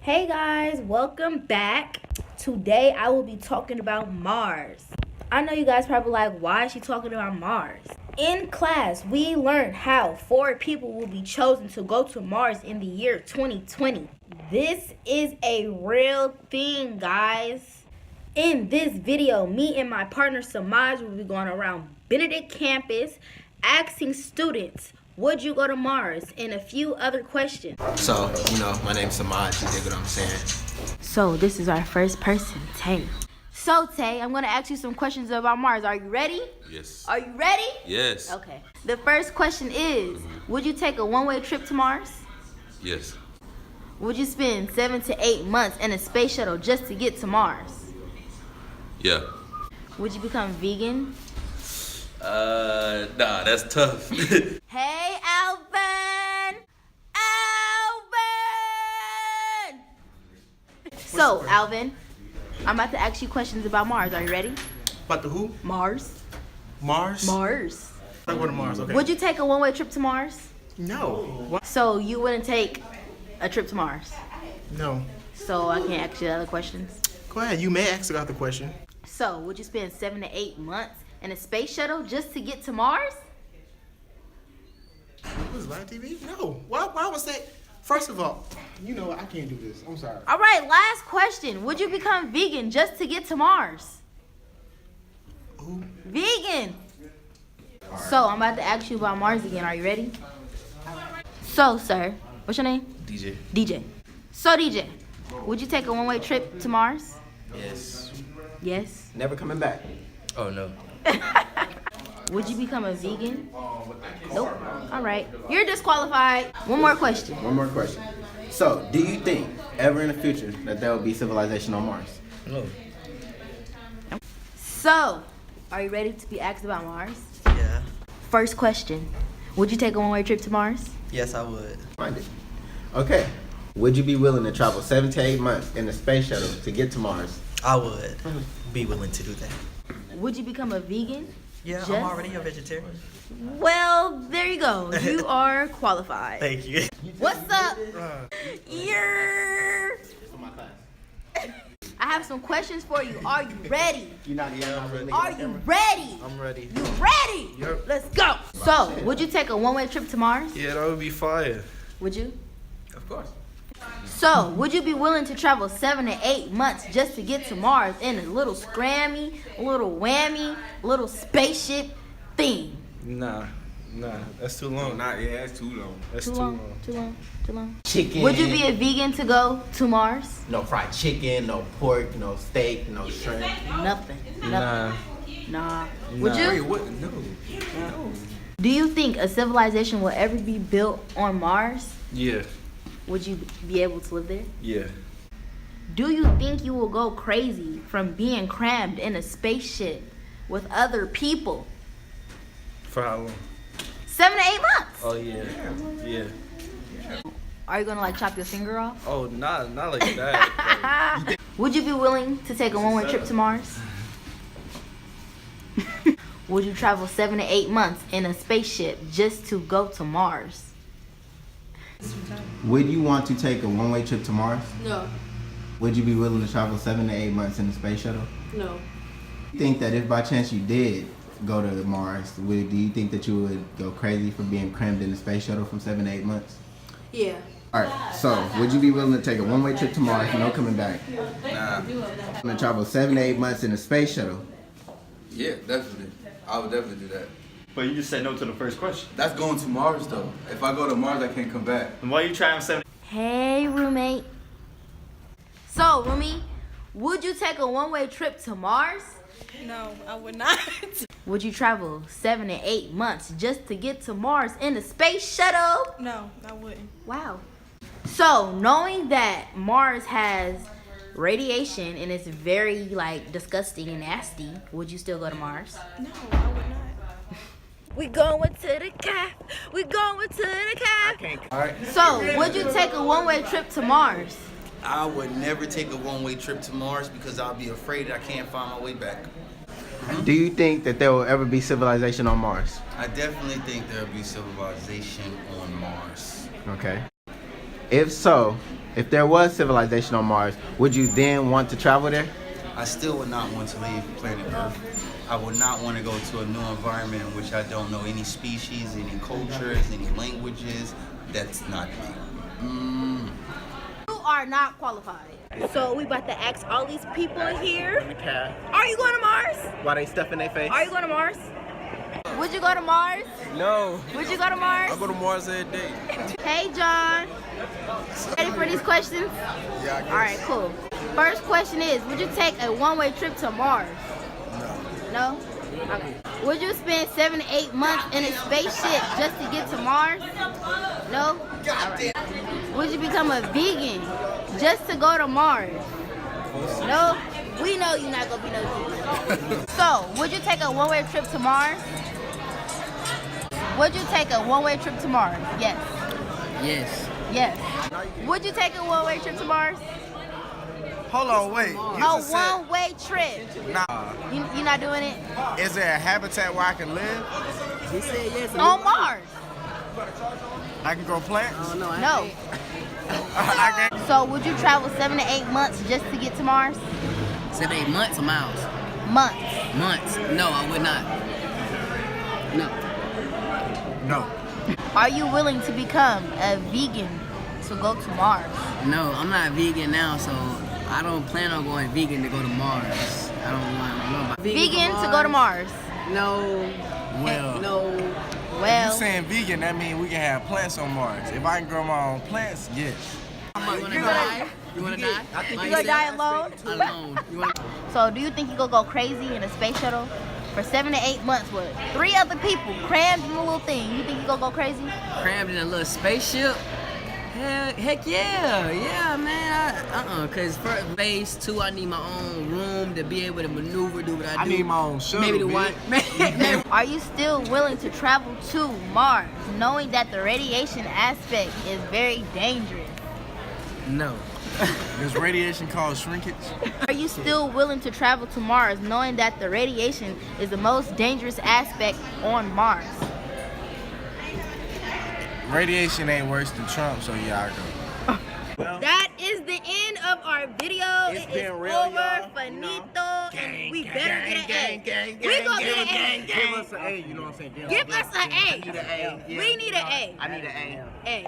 Hey guys, welcome back. Today I will be talking about Mars. I know you guys probably like, why is she talking about Mars? In class, we learned how 4 people will be chosen to go to Mars in the year 2020. This is a real thing, guys. In this video, me and my partner Samaj will be going around Benedict campus asking students, would you go to Mars? And a few other questions. So, my name's Samaj, you dig what I'm saying? So this is our first person, Tay. So Tay, I'm gonna ask you some questions about Mars. Are you ready? Yes. Are you ready? Yes. Okay. The first question is, would you take a one-way trip to Mars? Yes. Would you spend 7 to 8 months in a space shuttle just to get to Mars? Yeah. Would you become vegan? Nah, that's tough. Hey, Alvin! Alvin! So, Alvin, I'm about to ask you questions about Mars. Are you ready? About the who? Mars. Mars? Mars. I go to Mars, okay. Would you take a one-way trip to Mars? No. What? So you wouldn't take a trip to Mars? No. So I can't ask you the other questions? Go ahead, you may ask about the question. So would you spend 7 to 8 months in a space shuttle just to get to Mars? What is live TV? No. Why was that? First of all, I can't do this. I'm sorry. All right, last question. Would you become vegan just to get to Mars? Who? Vegan. So I'm about to ask you about Mars again. Are you ready? So, sir, what's your name? DJ. DJ. So, DJ, would you take a one-way trip to Mars? Yes. Yes. Never coming back. Oh, no. Would you become a vegan? Nope. All right. You're disqualified. One more question. One more question. So, do you think ever in the future that there will be civilization on Mars? No. So, are you ready to be asked about Mars? Yeah. First question. Would you take a one-way trip to Mars? Yes, I would. Find it. Okay. Would you be willing to travel 7 to 8 months in a space shuttle to get to Mars? I would be willing to do that. Would you become a vegan? Yeah, Just- I'm already a vegetarian. Well, there you go. You are qualified. Thank you. What's up? Yeah. I have some questions for you. Are you ready? You're not yelling. Are you ready? I'm ready. You ready? Yep. Let's go. So, would you take a one-way trip to Mars? Yeah, that would be fire. Would you? Of course. So, would you be willing to travel 7 to 8 months just to get to Mars in a little scrammy, a little whammy, little spaceship thing? Nah, that's too long. That's too long. That's Too long? Too long? Too long? Chicken. Would you be a vegan to go to Mars? No fried chicken, no pork, no steak, no shrimp. Nothing. Nah. Nah. Would Nah. you? What? No. Do you think a civilization will ever be built on Mars? Yeah. Would you be able to live there? Yeah. Do you think you will go crazy from being crammed in a spaceship with other people? For how long? 7 to 8 months. Oh, yeah. Yeah. Are you gonna like chop your finger off? Oh, not like that. Would you be willing to take a one-way trip to Mars? Would you travel 7 to 8 months in a spaceship just to go to Mars? Would you want to take a one-way trip to Mars? No, Would you be willing to travel 7 to 8 months in a space shuttle? no. You think that if by chance you did go to Mars, do you think that you would go crazy for being crammed in a space shuttle from 7 to 8 months? Yeah. Alright, so would you be willing to take a one-way trip to Mars, no coming back? Nah. And travel 7 to 8 months in a space shuttle? Yeah, definitely. I would definitely do that. But you just said no to the first question. That's going to Mars though. If I go to Mars, I can't come back. And why you trying 7? Hey, roommate. So, roomie, would you take a one-way trip to Mars? No, I would not. Would you travel 7 to 8 months just to get to Mars in a space shuttle? No, I wouldn't. Wow. So, knowing that Mars has radiation and it's very disgusting and nasty, would you still go to Mars? No, I would not. We going to the cap. We going to the cap. Alright. So, would you take a one-way trip to Mars? I would never take a one-way trip to Mars because I'll be afraid that I can't find my way back. Do you think that there will ever be civilization on Mars? I definitely think there'll be civilization on Mars. Okay. If so, if there was civilization on Mars, would you then want to travel there? I still would not want to leave planet Earth. I would not want to go to a new environment in which I don't know any species, any cultures, any languages. That's not me. You are not qualified. So we about to ask all these people in here. Are you going to Mars? Why they stuff in their face? Are you going to Mars? Would you go to Mars? No. Would you go to Mars? I go to Mars every day. Hey, John. Ready for these questions? Yeah, I guess. All right, cool. First question is, would you take a one-way trip to Mars? No. No? Okay. Would you spend 7 to 8 months in a spaceship just to get to Mars? No? All right. Would you become a vegan just to go to Mars? No? We know you're not going to be no vegan. So, would you take a one-way trip to Mars? Would you take a one-way trip to Mars? Yes. Yes. Yes. Would you take a one-way trip to Mars? Hold on, wait. A one-way trip. Nah. You not doing it? Is there a habitat where I can live? He said yes. On Mars? I can grow plants? No. I can. So would you travel 7 to 8 months just to get to Mars? 7 8 months or miles? Months. Months. No, I would not. No. No. Are you willing to become a vegan to go to Mars? No, I'm not vegan now, so I don't plan on going vegan to go to Mars. I don't know about Vegan to go to Mars? No. Well, No. you Well, saying vegan, that means we can have plants on Mars. If I can grow my own plants, yes. You wanna die? You wanna die? you gonna die alone? Alone. You wanna... So do you think you gonna go crazy in a space shuttle for 7 to 8 months with 3 other people crammed in a little thing? You think you gonna go crazy? Crammed in a little spaceship? Heck yeah. Yeah, man. Cause first base, 2, I need my own room to be able to maneuver, do what I do. I need my own shuttle, Maybe the bitch. one. Are you still willing to travel to Mars, knowing that the radiation aspect is very dangerous? No. Does radiation cause shrinkage? Are you still willing to travel to Mars, knowing that the radiation is the most dangerous aspect on Mars? Radiation ain't worse than Trump, so yeah, I go. That is the end of our video. It's It is been real, over, y'all. finito, and we better get an A. We gonna get an A. Give us an A, you know what I'm saying? Give us an A. I need an A. We need an A. I need an A. A.